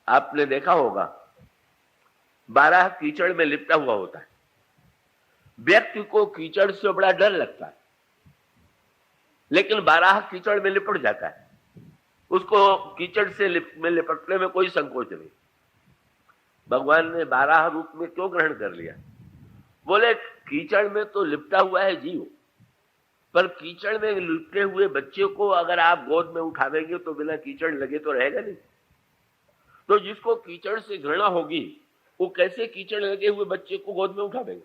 आपने देखा होगा, बारह कीचड़ में लिपटा हुआ होता है। व्यक्ति को कीचड़ से बड़ा डर लगता है, लेकिन बारह कीचड़ में लिपट जाता है, उसको कीचड़ से में लिपटने में कोई संकोच नहीं। भगवान ने बारह रूप में क्यों ग्रहण कर लिया? बोले कीचड़ में तो लिपटा हुआ है जीव, पर कीचड़ में लिपटे हुए बच्चे को अगर आप गोद में उठावेंगे तो बिना कीचड़ लगे तो रहेगा नहीं। तो जिसको कीचड़ से घृणा होगी वो कैसे कीचड़ लगे हुए बच्चे को गोद में उठावेंगे?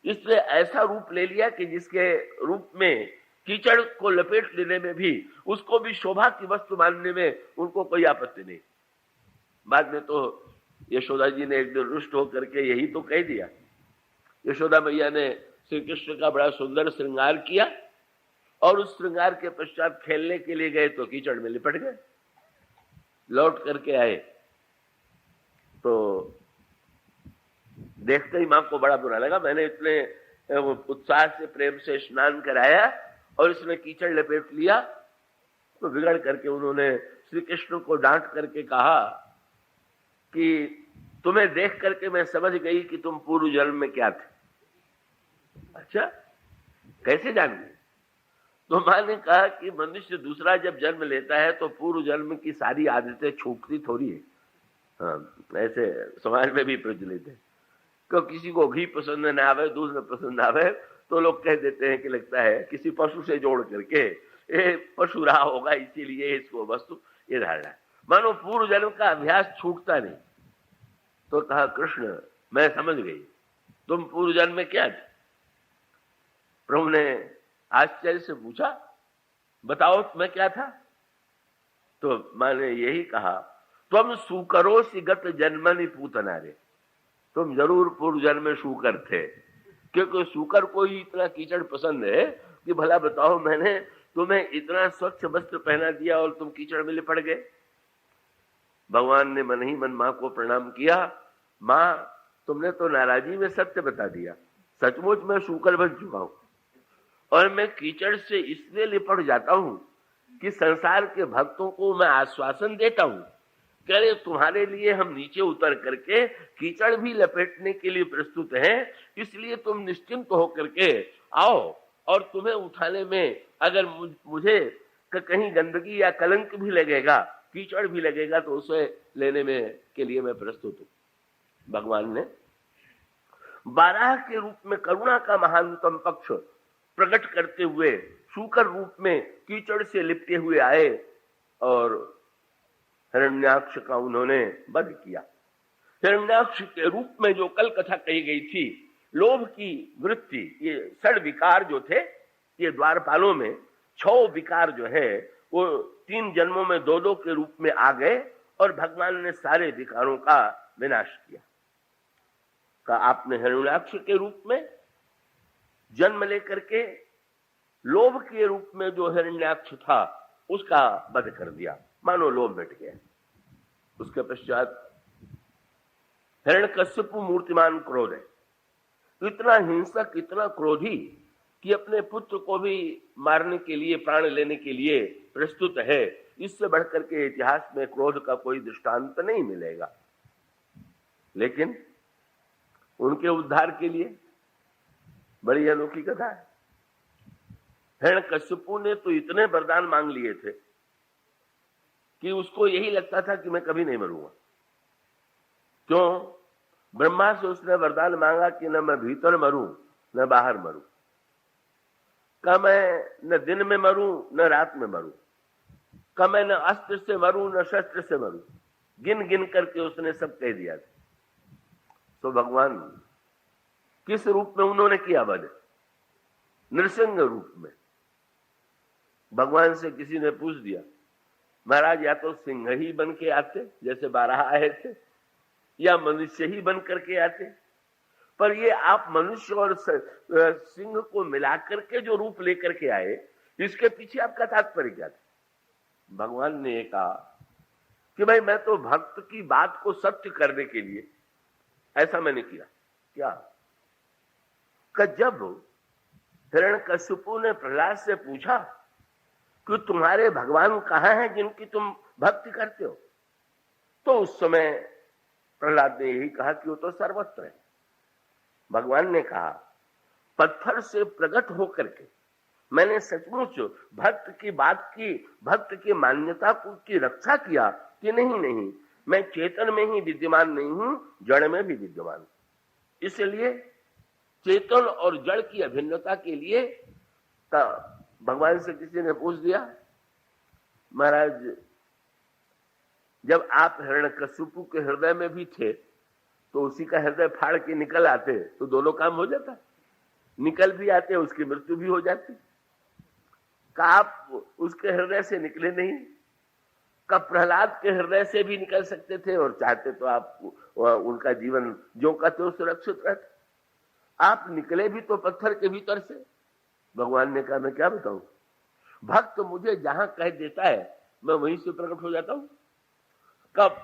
इसलिए ऐसा रूप ले लिया कि जिसके रूप में कीचड़ को लपेट लेने में भी, उसको भी शोभा की वस्तु मानने में उनको कोई आपत्ति नहीं। बाद में तो यशोदा जी ने एक दिन रुष्ट होकर के यही तो कह दिया। यशोदा मैया ने श्री कृष्ण का बड़ा सुंदर श्रृंगार किया और उस श्रृंगार के पश्चात खेलने के लिए गए तो कीचड़ में लिपट गए। लौट करके आए तो देखते ही मां को बड़ा बुरा लगा। मैंने इतने उत्साह से प्रेम से स्नान कराया और इसने कीचड़ लपेट लिया। तो बिगड़ करके उन्होंने श्री कृष्ण को डांट करके कहा कि तुम्हें देख करके मैं समझ गई कि तुम पूर्व जन्म में क्या थे। अच्छा, कैसे जान गई? तो मां ने कहा कि मनुष्य दूसरा जब जन्म लेता है तो पूर्व जन्म की सारी आदतें छूटती थोड़ी है। हाँ, ऐसे समाज में भी प्रचलित है। क्यों किसी को घी पसंद न आवे, दूध न पसंद आवे, तो लोग कह देते हैं कि लगता है किसी पशु से जोड़ करके ये पशु रहा होगा, इसीलिए इसको वस्तु ये धारणा है। मानो पूर्व जन्म का अभ्यास छूटता नहीं। तो कहा कृष्ण मैं समझ गई, तुम पूर्व जन्म में क्या थे? प्रभु ने आश्चर्य से पूछा, बताओ मैं क्या था? तो मैंने यही कहा, तुम सुकरोसि गत जन्मनि पूतनारे, तुम जरूर पूर्व जन्म में शूकर थे। क्योंकि शूकर को ही इतना कीचड़ पसंद है कि भला बताओ मैंने तुम्हें इतना स्वच्छ वस्त्र पहना दिया और तुम कीचड़ में लिपट गए। भगवान ने मन ही मन मां को प्रणाम किया। मां, तुमने तो नाराजी में सत्य बता दिया, सचमुच मैं शूकर बन चुका हूं और मैं कीचड़ से इसलिए लिपट जाता हूं कि संसार के भक्तों को मैं आश्वासन देता हूं कि अरे तुम्हारे लिए हम नीचे उतर करके कीचड़ भी लपेटने के लिए प्रस्तुत हैं, इसलिए तुम निश्चिंत होकर के आओ और तुम्हें उठाने में अगर मुझे कहीं गंदगी या कलंक भी लगेगा, कीचड़ भी लगेगा, तो उसे लेने में के लिए मैं प्रस्तुत हूं। भगवान ने बारह के रूप में करुणा का महानतम पक्ष प्रकट करते हुए शूकर रूप में कीचड़ से लिपटे हुए आए और हिरण्याक्ष का उन्होंने वध किया। हिरण्याक्ष के रूप में जो कल कथा कही गई थी, लोभ की वृत्ति, ये षड विकार जो थे, ये द्वारपालों में 6 विकार जो है वो 3 जन्मों में 2-2 के रूप में आ गए और भगवान ने सारे विकारों का विनाश किया। का आपने हिरण्याक्ष के रूप में जन्म लेकर के लोभ के रूप में जो हिरण्याक्ष था उसका वध कर दिया, मानो लोभ मिट गया। उसके पश्चात हिरण्यकश्यप मूर्तिमान क्रोध है, इतना हिंसक, इतना क्रोधी कि अपने पुत्र को भी मारने के लिए, प्राण लेने के लिए प्रस्तुत है। इससे बढ़कर के इतिहास में क्रोध का कोई दृष्टांत नहीं मिलेगा। लेकिन उनके उद्धार के लिए बड़ी अनोखी कथा है। हिरण्यकश्यपु ने तो इतने वरदान मांग लिए थे कि उसको यही लगता था कि मैं कभी नहीं मरूंगा। क्यों? ब्रह्मा से उसने वरदान मांगा कि न मैं भीतर मरूं न बाहर मरूं, का मैं न दिन में मरूं न रात में मरूं, का मैं न अस्त्र से मरूं न शस्त्र से मरूं। गिन गिन करके उसने सब कह दिया था। तो भगवान किस रूप में उन्होंने किया वध? नृसिंह रूप में। भगवान से किसी ने पूछ दिया, महाराज या तो सिंह ही बन के आते जैसे 12 आए थे, या मनुष्य ही बन करके आते, पर ये आप मनुष्य और सिंह को मिलाकर के जो रूप लेकर के आए, इसके पीछे आपका तात्पर्य क्या था? भगवान ने कहा कि भाई मैं तो भक्त की बात को सत्य करने के लिए ऐसा मैंने किया। क्या? कि जब हिरण्यकश्यपु ने प्रहलाद से पूछा कि तुम्हारे भगवान कहां हैं जिनकी तुम भक्ति करते हो, तो उस समय प्रहलाद ने यही कहा कि वो तो सर्वत्र है। भगवान ने कहा पत्थर से प्रकट होकर के मैंने सचमुच भक्त की बात की, भक्त की मान्यता की रक्षा किया कि नहीं, मैं चेतन में ही विद्यमान नहीं हूं, जड़ में भी विद्यमान हूं। इसलिए चेतन और जड़ की अभिन्नता के लिए भगवान से किसी ने पूछ दिया, महाराज जब आप हिरण्यकशिपु के हृदय में भी थे तो उसी का हृदय फाड़ के निकल आते तो दोनों काम हो जाता, निकल भी आते उसकी मृत्यु भी हो जाती। का आप उसके हृदय से निकले नहीं, का प्रहलाद के हृदय से भी निकल सकते थे और चाहते तो आप उनका जीवन जो का त्यों सुरक्षित रहता। आप निकले भी तो पत्थर के भीतर से। भगवान ने कहा मैं क्या बताऊं, भक्त मुझे जहां कह देता है मैं वहीं से प्रकट हो जाता हूं। कब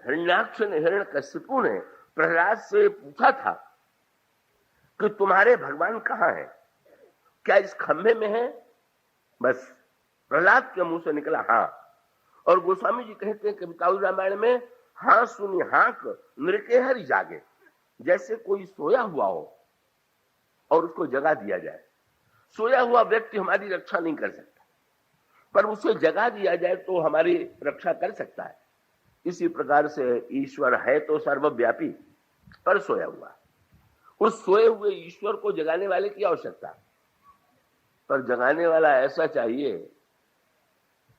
हिरण्याक्ष ने, हिरण्यकशिपु ने प्रहलाद से पूछा था कि तुम्हारे भगवान कहां है, क्या इस खंभे में है? बस प्रहलाद के मुंह से निकला हां। और गोस्वामी जी कहते हैं कविताउल रामायण में हां सुनी हाक नृकेहरि जागे, जैसे कोई सोया हुआ हो और उसको जगा दिया जाए। सोया हुआ व्यक्ति हमारी रक्षा नहीं कर सकता, पर उसे जगा दिया जाए तो हमारी रक्षा कर सकता है। इसी प्रकार से ईश्वर है तो सर्वव्यापी, पर सोया हुआ। उस सोए हुए ईश्वर को जगाने वाले की आवश्यकता, पर जगाने वाला ऐसा चाहिए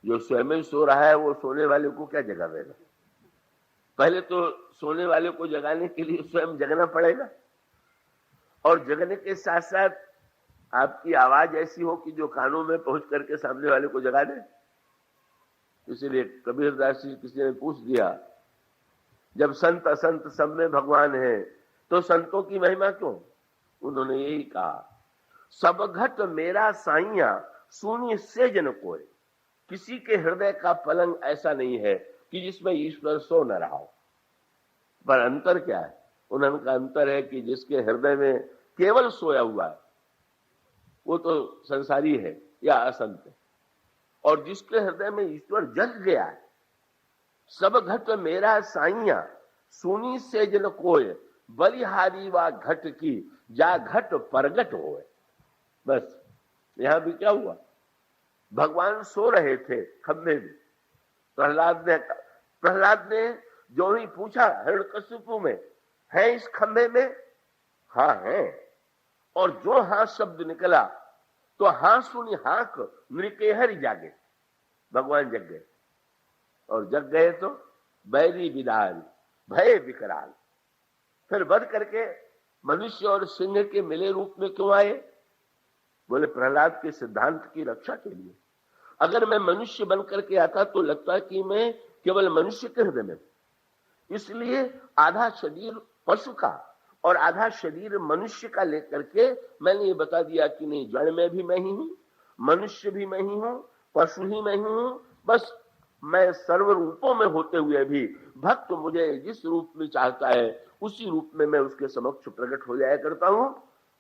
जो स्वयं ही सो रहा है, वो सोने वाले को क्या जगावेगा? पहले तो सोने वाले को जगाने के लिए स्वयं जगना पड़ेगा, और जगने के साथ साथ आपकी आवाज ऐसी हो कि जो कानों में पहुंच करके सामने वाले को जगा दे। इसीलिए कबीरदास जी किसी ने पूछ दिया, जब संत असंत सब में भगवान है तो संतों की महिमा क्यों? उन्होंने यही कहा, सब घट मेरा साइया सुनी से जन कोय। किसी के हृदय का पलंग ऐसा नहीं है कि जिसमें ईश्वर सो न रहा हो। पर अंतर क्या है? उन्होंने का अंतर है कि जिसके हृदय में केवल सोया हुआ है वो तो संसारी है या असंत है, और जिसके हृदय में ईश्वर जग गया है। सब घट मेरा साइया सुनी से जन कोय, बलिहारी वा घट की जा घट परगट होए। बस यहां भी क्या हुआ, भगवान सो रहे थे खंभे में। प्रहलाद ने जो ही पूछा हिरण्यकशिपु में है इस खंभे में? हाँ है। और जो हां शब्द निकला तो हां सुनी हाक नृकेहरि जागे, भगवान जग गए। और जग गए तो बैरी विदाल भय विकराल। फिर वध करके मनुष्य और सिंह के मिले रूप में क्यों आए? बोले प्रहलाद के सिद्धांत की रक्षा के लिए। अगर मैं मनुष्य बनकर के आता तो लगता कि मैं केवल मनुष्य के हृदय में, इसलिए आधा शरीर पशु का और आधा शरीर मनुष्य का लेकर के मैंने ये बता दिया कि नहीं, जड़ में भी मैं ही हूं, मनुष्य भी मैं ही हूं, पशु ही मैं ही हूं। बस मैं सर्व रूपों में होते हुए भी भक्त मुझे जिस रूप में चाहता है उसी रूप में मैं उसके समक्ष प्रकट हो जाया करता हूं।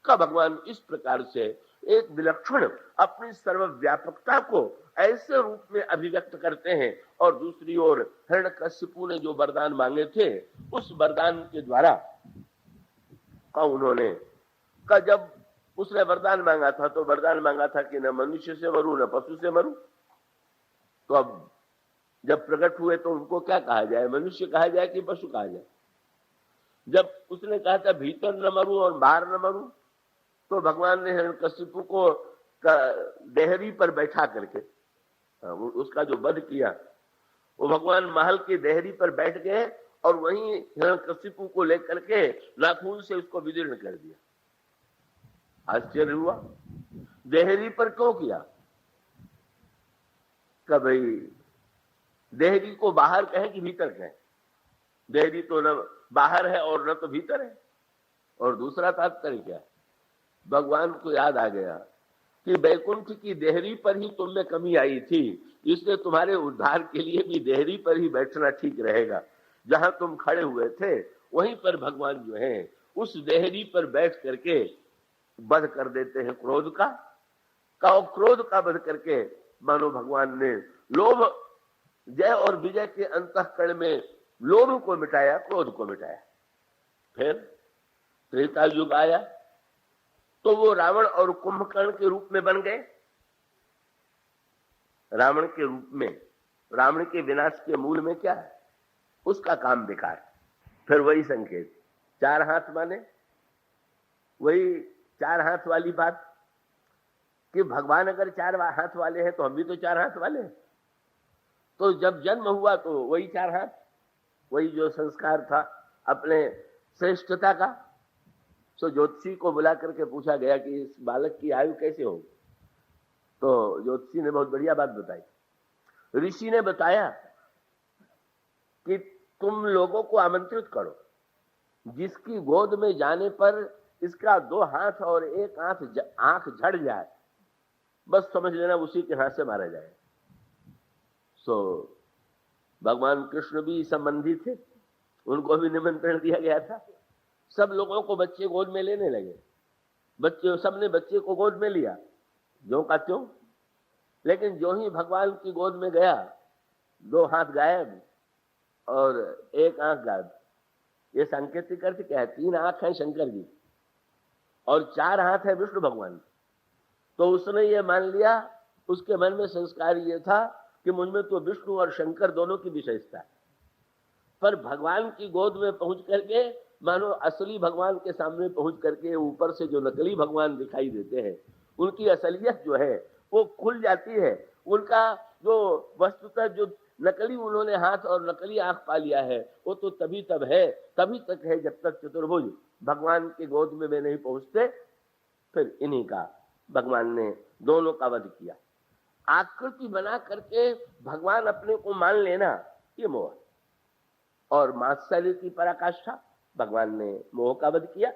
का भगवान इस प्रकार से एक विलक्षण अपनी सर्वव्यापकता को ऐसे रूप में अभिव्यक्त करते हैं। और दूसरी ओर हिरण्यकशिपु ने जो वरदान मांगे थे उस वरदान के द्वारा का उन्होंने का जब उसने वरदान मांगा था तो वरदान मांगा था कि न मनुष्य से मरूं न पशु से मरूं। तो अब जब प्रकट हुए तो उनको क्या कहा जाए, मनुष्य कहा जाए कि पशु कहा जाए? जब उसने कहा था भीतर न मरूं और बाहर न मरूं, तो भगवान ने हिरण्यकशिपु को देहरी पर बैठा करके उसका जो वध किया, वो भगवान महल की देहरी पर बैठ गए और वहीं हिरण्यकशिपु को लेकर के नाखून से उसको विदीर्ण कर दिया। आश्चर्य हुआ, देहरी पर क्यों किया? कि भाई देहरी को बाहर कहें कि भीतर कहें? देहरी तो न बाहर है और न तो भीतर है। और दूसरा तात्पर्य क्या? भगवान को याद आ गया कि बैकुंठ की देहरी पर ही तुम में कमी आई थी, इसलिए तुम्हारे उद्धार के लिए भी देहरी पर ही बैठना ठीक रहेगा। जहां तुम खड़े हुए थे वहीं पर भगवान जो है उस देहरी पर बैठ करके वध कर देते हैं क्रोध का क्रोध का वध करके मानो भगवान ने लोभ जय और विजय के अंतःकरण में लोभ को मिटाया, क्रोध को मिटाया। फिर त्रेता युग आया तो वो रावण और कुंभकर्ण के रूप में बन गए। रावण के रूप में, रावण के विनाश के मूल में क्या है? उसका काम बेकार। फिर वही संकेत, चार हाथ माने वही चार हाथ वाली बात कि भगवान अगर चार हाथ वाले हैं तो हम भी तो चार हाथ वाले हैं। तो जब जन्म हुआ तो वही चार हाथ, वही जो संस्कार था अपने श्रेष्ठता का। सो ज्योतिषी को बुला करके पूछा गया कि इस बालक की आयु कैसे होगी? तो ज्योतिषी ने बहुत बढ़िया बात बताई। ऋषि ने बताया कि तुम लोगों को आमंत्रित करो, जिसकी गोद में जाने पर इसका दो हाथ और एक आंख झड़ जाए, बस समझ लेना उसी के हाथ से मारा जाए। सो भगवान कृष्ण भी संबंधी थे, उनको भी निमंत्रण दिया गया था। सब लोगों को बच्चे गोद में लेने लगे, बच्चे सबने बच्चे को गोद में लिया जो का त्यों। लेकिन जो ही भगवान की गोद में गया, दो हाथ गायब और एक आंख गायब। ये सांकेतिक अर्थ क्या है? तीन आंख है शंकर जी और चार हाथ है विष्णु भगवान। तो उसने ये मान लिया, उसके मन में संस्कार ये था कि मुझमें तो विष्णु और शंकर दोनों की विशेषता है। पर भगवान की गोद में पहुंच करके मानो असली भगवान के सामने पहुंच करके ऊपर से जो नकली भगवान दिखाई देते हैं, उनकी असलियत जो है वो खुल जाती है। उनका जो वस्तुतः जो नकली उन्होंने हाथ और नकली आंख पा लिया है, वो तो तभी तक है जब तक चतुर्भुज भगवान की गोद में वे नहीं पहुंचते। फिर इन्हीं का भगवान ने दोनों का वध किया। आकृति बना करके भगवान अपने को मान लेना, ये मोह। और मात्सर्य की पराकाष्ठा, भगवान ने मोह का वध किया।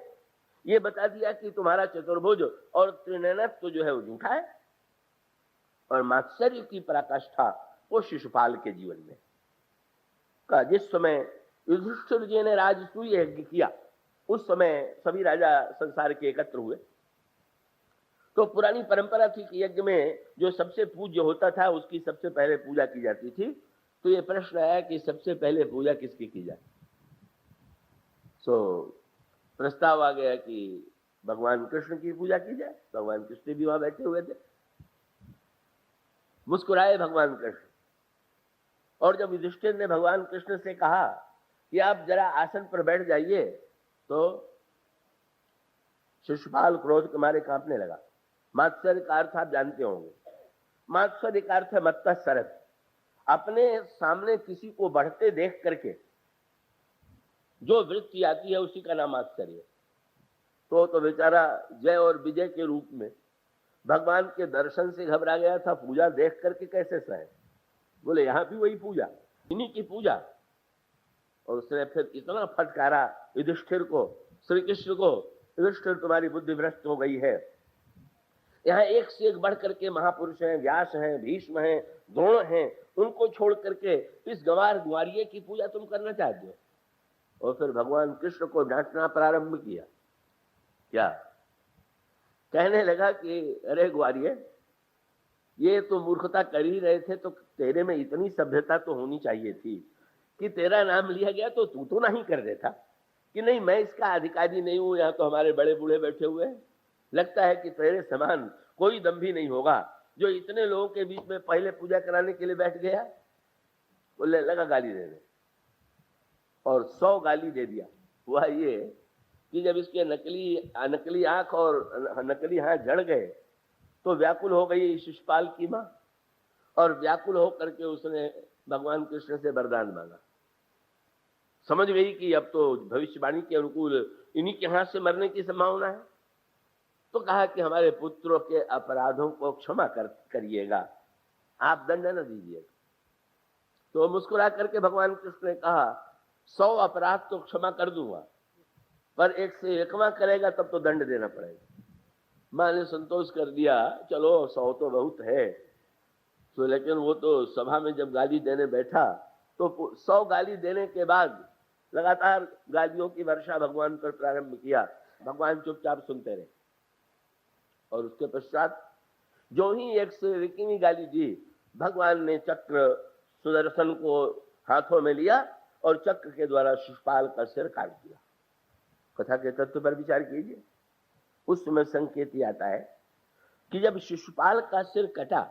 ये बता दिया कि तुम्हारा चतुर्भुज और त्रिनयनत्व जो है वो झूठा है। और मात्सर्य की पराकाष्ठा वो शिशुपाल के जीवन में का, जिस समय युधिष्ठिर जी ने राजसूय यज्ञ किया, उस समय सभी राजा संसार के एकत्र हुए। तो पुरानी परंपरा थी कि यज्ञ में जो सबसे पूज्य होता था उसकी सबसे पहले पूजा की जाती थी। तो ये प्रश्न आया कि सबसे पहले पूजा किसकी की जाए? सो प्रस्ताव आ गया कि भगवान कृष्ण की पूजा की जाए। भगवान कृष्ण भी वहां बैठे हुए थे। मुस्कुराए भगवान कृष्ण, और जब युधिष्ठिर ने भगवान कृष्ण से कहा कि आप जरा आसन पर बैठ जाइए, तो शिशुपाल क्रोध के मारे कांपने लगा। मात्सर्य का अर्थ आप जानते होंगे, मात्सर्य का अर्थ है मत्तः सरत। अपने सामने किसी को बढ़ते देख करके जो वृत्ति आती है उसी का नाम मात्सर्य। तो बेचारा जय और विजय के रूप में भगवान के दर्शन से घबरा गया था, पूजा देख करके कैसे सहे। बोले यहां भी वही पूजा, इन्हीं की पूजा। और उसने फिर इतना फटकारा युधिष्ठिर को, श्री कृष्ण को, युधिष्ठिर तुम्हारी बुद्धि भ्रष्ट हो गई है। यहाँ एक से एक बढ़ करके महापुरुष हैं, व्यास हैं, भीष्म हैं, द्रोण हैं, उनको छोड़ करके इस गंवार ग्वारिये की पूजा तुम करना चाहते हो। और फिर भगवान कृष्ण को डांटना प्रारंभ किया। क्या कहने लगा कि अरे ग्वारिये, ये तो मूर्खता कर ही रहे थे, तो तेरे में इतनी सभ्यता तो होनी चाहिए थी कि तेरा नाम लिया गया तो तू तो नहीं कर देता कि नहीं मैं इसका अधिकारी नहीं हूं, यहाँ तो हमारे बड़े बूढ़े बैठे हुए हैं। लगता है कि तेरे समान कोई दम्भी नहीं होगा जो इतने लोगों के बीच में पहले पूजा कराने के लिए बैठ गया। बोले लगा गाली देने, और 100 गाली दे दिया। हुआ ये कि जब इसके नकली आंख और नकली हाथ जड़ गए तो व्याकुल हो गई शिशुपाल की मां, और व्याकुल हो करके उसने भगवान कृष्ण से वरदान मांगा। समझ गई कि अब तो भविष्यवाणी के अनुकूल इन्हीं के हाथ से मरने की संभावना है। तो कहा कि हमारे पुत्रों के अपराधों को क्षमा करिएगा, आप दंड न दीजिएगा। तो मुस्कुरा करके भगवान कृष्ण ने कहा 100 अपराध तो क्षमा कर दूंगा, पर एक से एकवां करेगा तब तो दंड देना पड़ेगा। मां ने संतोष कर दिया, चलो 100 तो बहुत है। तो लेकिन वो तो सभा में जब गाली देने बैठा तो 100 गाली देने के बाद लगातार गालियों की वर्षा भगवान पर प्रारंभ किया। भगवान चुपचाप सुनते रहे, और उसके पश्चात जो ही एक से 21वीं गाली दी, भगवान ने चक्र सुदर्शन को हाथों में लिया और चक्र के द्वारा शिशुपाल का सिर काट दिया। कथा के तत्व पर विचार कीजिए। उस समय संकेत आता है कि जब शिशुपाल का सिर कटा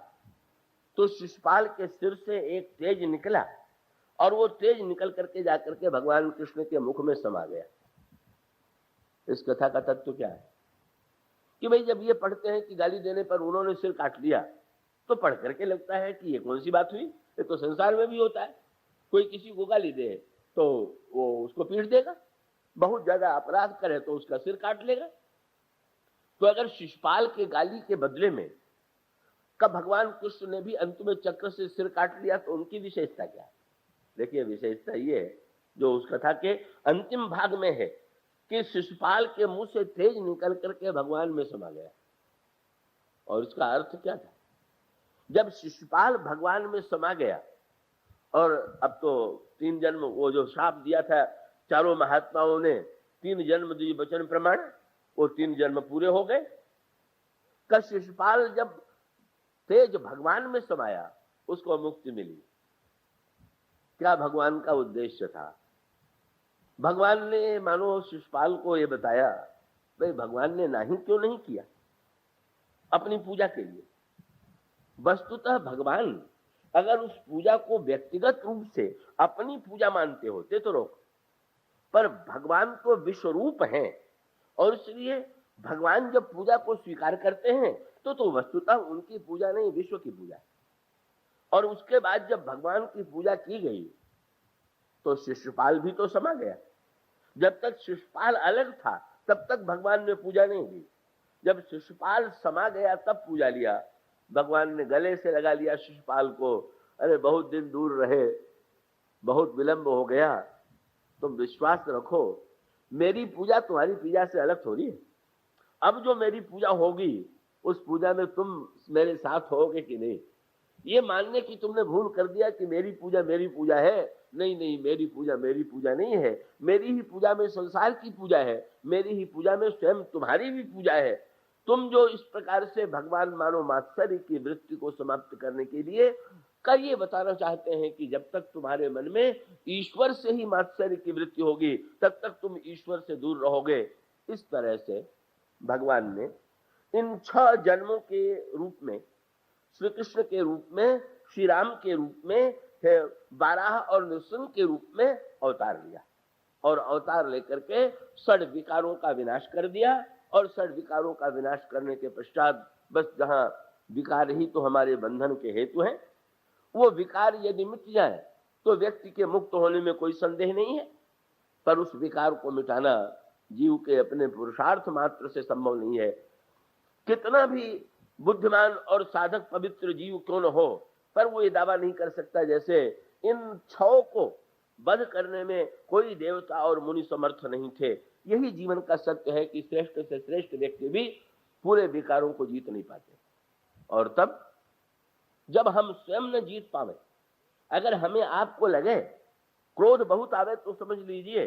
तो शिशुपाल के सिर से एक तेज निकला और वो तेज निकल करके जाकर के भगवान कृष्ण के मुख में समा गया। इस कथा का तत्व क्या है कि भाई जब ये पढ़ते हैं कि गाली देने पर उन्होंने सिर काट लिया तो पढ़ करके लगता है कि ये कौन सी बात हुई, ये तो संसार में भी होता है। कोई किसी को गाली दे तो वो उसको पीट देगा, बहुत ज्यादा अपराध करे तो उसका सिर काट लेगा। तो अगर शिशुपाल के गाली के बदले में कब भगवान कृष्ण ने भी अंत में चक्र से सिर काट लिया तो उनकी विशेषता क्या है? देखिए विशेषता ये है जो उस कथा के अंतिम भाग में है कि शिशुपाल के मुंह से तेज निकल करके भगवान में समा गया। और इसका अर्थ क्या था? जब शिशुपाल भगवान में समा गया और अब तो 3 जन्म, वो जो श्राप दिया था चारों महात्माओं ने 3 जन्म दिए वचन प्रमाण, वो 3 जन्म पूरे हो गए। का शिशुपाल जब तेज भगवान में समाया उसको मुक्ति मिली। क्या भगवान का उद्देश्य था? भगवान ने मानो शिशुपाल को यह बताया, भाई भगवान ने नहीं क्यों नहीं किया अपनी पूजा के लिए। वस्तुतः भगवान अगर उस पूजा को व्यक्तिगत रूप से अपनी पूजा मानते होते तो रोक, पर भगवान तो विश्व रूप है और इसलिए भगवान जब पूजा को स्वीकार करते हैं तो वस्तुतः उनकी पूजा नहीं, विश्व की पूजा है। और उसके बाद जब भगवान की पूजा की गई तो शिशुपाल भी तो समा गया। जब तक शिशुपाल अलग था तब तक भगवान ने पूजा नहीं की। जब शिशुपाल समा गया तब पूजा लिया। भगवान ने गले से लगा लिया शिशुपाल को, अरे बहुत दिन दूर रहे, बहुत विलंब हो गया, तुम विश्वास रखो मेरी पूजा तुम्हारी पूजा से अलग थोड़ी है। अब जो मेरी पूजा होगी उस पूजा में तुम मेरे साथ होगे कि नहीं, ये मानने की तुमने भूल कर दिया कि मेरी पूजा है। नहीं नहीं, मेरी पूजा नहीं है। मेरी ही पूजा में संसार की पूजा है, मेरी ही पूजा में स्वयं तुम्हारी भी पूजा है। तुम जो इस प्रकार से भगवान मानो मात्सर्य की वृत्ति को समाप्त करने के लिए का ये बताना चाहते हैं कि जब तक तुम्हारे मन में ईश्वर से ही मात्सर्य की वृत्ति होगी तब तक तुम ईश्वर से दूर रहोगे। इस तरह से भगवान ने इन 6 जन्मों के रूप में, श्री कृष्ण के रूप में, श्री राम के रूप में, बाराह और नृसिंह के रूप में अवतार लिया और अवतार लेकर के 6 विकारों का विनाश कर दिया। और 6 विकारों का विनाश करने के पश्चात बस जहां विकार ही तो हमारे बंधन के हेतु हैं, वो विकार यदि मिट जाए तो व्यक्ति के मुक्त होने में कोई संदेह नहीं है। पर उस विकार को मिटाना जीव के अपने पुरुषार्थ मात्र से संभव नहीं है। कितना भी बुद्धिमान और साधक पवित्र जीव क्यों न हो, पर वो ये दावा नहीं कर सकता जैसे इन 6 को वध करने में कोई देवता और मुनि समर्थ नहीं थे। यही जीवन का सत्य है कि श्रेष्ठ से श्रेष्ठ व्यक्ति भी पूरे विकारों को जीत नहीं पाते। और तब जब हम स्वयं न जीत पावे, अगर हमें आपको लगे क्रोध बहुत आवे तो समझ लीजिए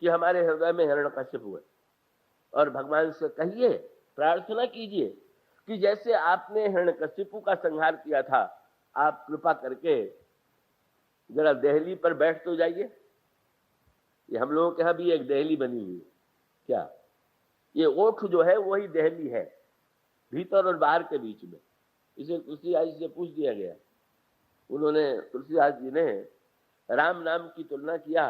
कि हमारे हृदय में हिरण्यकश्यप है। और भगवान से कहिए, प्रार्थना कीजिए कि जैसे आपने हिरण्यकश्यप का संहार किया था, आप कृपा करके जरा देहली पर बैठ तो जाइए। ये हम लोगों के यहाँ भी एक देहली बनी हुई है। क्या ये ओठ जो है वही देहली है, भीतर और बाहर के बीच में। इसे तुलसीदास जी से पूछ दिया गया। उन्होंने, तुलसीदास जी ने राम नाम की तुलना किया।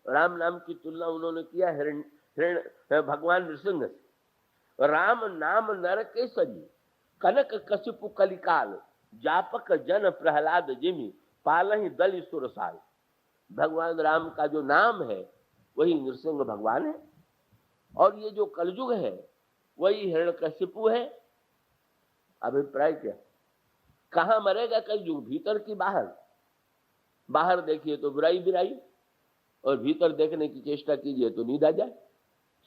राम नाम की तुलना उन्होंने किया भगवान नृसिंह से। राम नाम नर के सजी, कनक कशिपु कलिकाल, जापक जन प्रहलाद जिमि, पालहि दल सुरसाल। भगवान राम का जो नाम है वही नृसिंह भगवान है और ये जो कलयुग है वही हिरण्यकशिपु है। अभिप्राय क्या? कहां मरेगा कलयुग, भीतर की बाहर? बाहर देखिए तो बुराई बिराई, और भीतर देखने की चेष्टा कीजिए तो नींद आ जाए,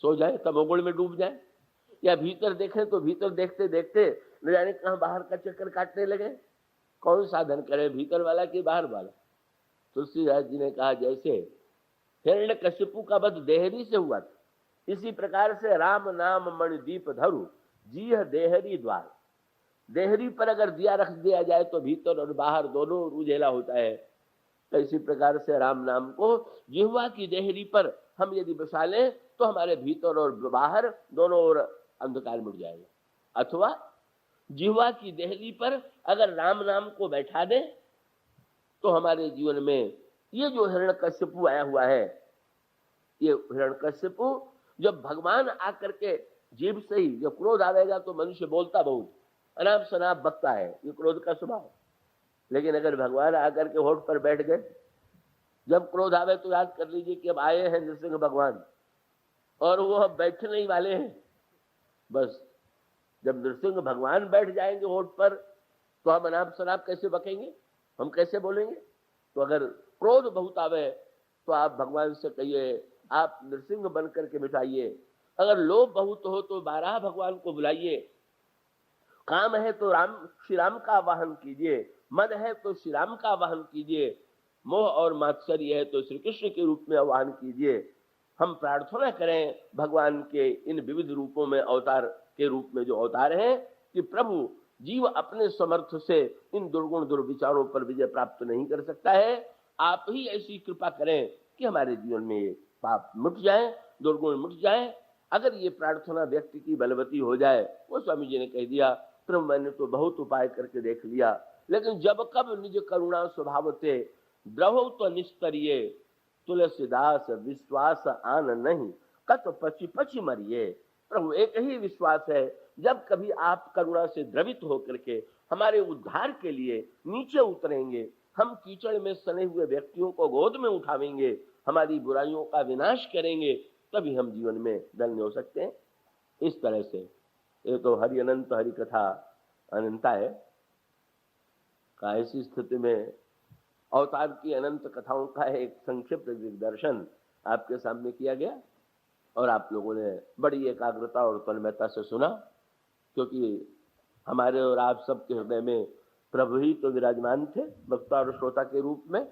सो जाए, तमोगुण में डूब जाए। या भीतर देखें तो भीतर देखते देखते न जाने कहां बाहर का चक्कर काटने लगे। कौन साधन करे, भीतर वाला कि बाहर वाला? तुलसीदास जी ने कहा जैसे हिरण्यकशिपु का वध देहरी से हुआ था, इसी प्रकार से राम नाम मणिदीप धरु जीह देहरी द्वार। देहरी पर अगर दिया रख दिया जाए तो भीतर और बाहर दोनों उजेला होता है। तो इसी प्रकार से राम नाम को जिह्वा की देहरी पर हम यदि बसा लें तो हमारे भीतर और बाहर दोनों ओर अंधकार मिट जाएगा। अथवा जिह्वा की देहरी पर अगर राम नाम को बैठा दें तो हमारे जीवन में ये जो हिरण्यकश्यपु आया हुआ है, ये हिरण्यकश्यपु जब भगवान आकर के जीभ से ही, जब क्रोध आवेगा तो मनुष्य बोलता बहुत, अनाप शनाप बकता है, ये क्रोध का स्वभाव। लेकिन अगर भगवान आकर के होठ पर बैठ गए, जब क्रोध आवे तो याद कर लीजिए कि अब आए हैं नृसिंह भगवान और वो अब बैठने ही वाले हैं। बस जब नृसिंह भगवान बैठ जाएंगे होठ पर तो हम अनाप शनाप कैसे बकेंगे, हम कैसे बोलेंगे। तो अगर क्रोध बहुत आवे तो आप भगवान से कहिए आप नृसिंह बन करके मिटाइए। अगर लोभ बहुत हो तो 12 भगवान को बुलाइए। काम है तो श्री राम का आवाहन कीजिए, मद है तो श्री राम का आवाहन कीजिए, मोह और मात्सर्य है तो श्री कृष्ण के रूप में आवाहन कीजिए। हम प्रार्थना करें भगवान के इन विविध रूपों में, अवतार के रूप में जो अवतार हैं, कि प्रभु जीव अपने समर्थ से इन दुर्गुण दुर्विचारों पर विजय प्राप्त नहीं कर सकता है। आप ही ऐसी कृपा करें कि हमारे जीवन में ये पाप मिट जाए, दुर्गुण मिट जाए। अगर ये प्रार्थना व्यक्ति की बलवती हो जाए, वो स्वामी जी ने कह दिया प्रभु मैंने तो बहुत उपाय करके देख लिया, लेकिन जब कब निज करुणा स्वभाव थे द्रहो तो निस्तरिये, तुलसीदास विश्वास आन नहीं कत पची पची मरिए। प्रभु एक ही विश्वास है, जब कभी आप करुणा से द्रवित होकर के हमारे उद्धार के लिए नीचे उतरेंगे, हम कीचड़ में सने हुए व्यक्तियों को गोद में उठावेंगे, हमारी बुराइयों का विनाश करेंगे, तभी हम जीवन में धन्य हो सकते हैं। इस तरह से ये तो हरि अनंत हरि कथा अनंता है का, ऐसी स्थिति में अवतार की अनंत कथाओं का एक संक्षिप्त दिग्दर्शन आपके सामने किया गया और आप लोगों ने बड़ी एकाग्रता और तन्मयता से सुना, क्योंकि हमारे और आप सबके हृदय में प्रभु ही तो विराजमान थे वक्ता और श्रोता के रूप में।